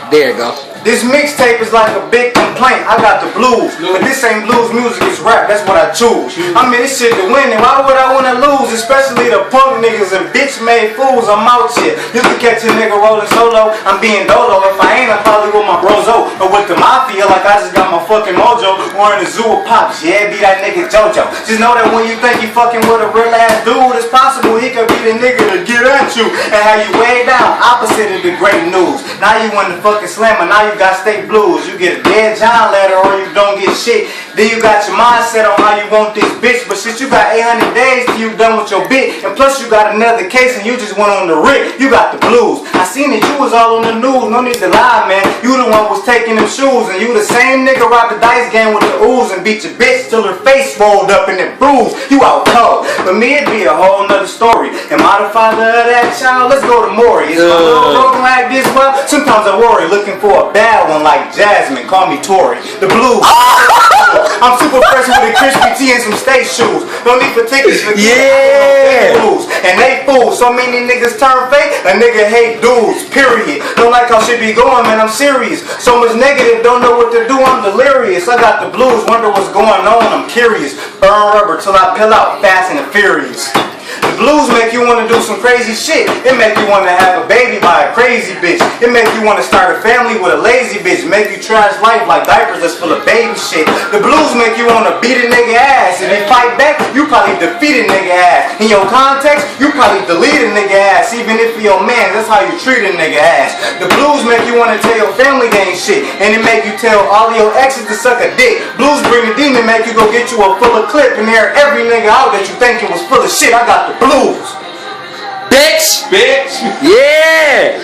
There you go. This mixtape is like a big complaint. I got the blues, but this ain't blues music, it's rap. That's what I choose. I mean, this shit to win, and why would I wanna lose? Especially the punk niggas and bitch-made fools. I'm out here. You can catch a nigga rolling solo. I'm being dolo. If I ain't, I'm probably with my brozo or with the mafia. Like I just got my fucking mojo. Or in the zoo of pops. Yeah, be that nigga JoJo. Just know that when you think you fucking with a real ass dude, it's possible he could be the nigga to get at you and have you way down. Opposite of the great news. Now you in the fucking slammer. Now you got state blues. You get a dead John letter or you don't get shit. Then you got your mindset on how you want this bitch. But shit, you got 800 days till you done with your bit. And plus you got another case and you just went on the rip. You got the blues. I seen that you was all on the news. No need to lie, man. You the one was taking them shoes. And you the same nigga robbed the dice game with the ooze and beat your bitch till her face rolled up and it bruised. You out cold. But me, it'd be a whole nother story. Am I the father of that child? Let's go to Maury. Is my little broken like this? Well, sometimes I worry. Looking for a bad one like Jasmine. Call me Tori. The blues. I'm super fresh with a crispy tee and some state shoes. No need for tickets for blues. And they fools. So many niggas turn fake. A nigga hate dudes. Period. Don't like how shit be going, man. I'm serious. So much negative. Don't know what to do. I'm delirious. I got the blues. Wonder what's going on. I'm curious. Burn rubber till I peel out fast and furious. The blues make you want to do some crazy shit. It make you want to have a baby by a crazy bitch. It make you want to start a family with a lazy bitch. Make you trash life like diapers that's full of baby shit. The blues make you want to beat a nigga ass. If you fight back, you probably defeat a nigga ass. In your context, you probably delete a nigga ass. Even if you're a man, that's how you treat a nigga ass. The blues make you want to tell your family they ain't shit. And it make you tell all your exes to suck a dick. Blues bring a demon, make you go get you a full of clip and air every nigga out that you think it was full of shit. I got the blues. Bitch! Bitch! Yeah!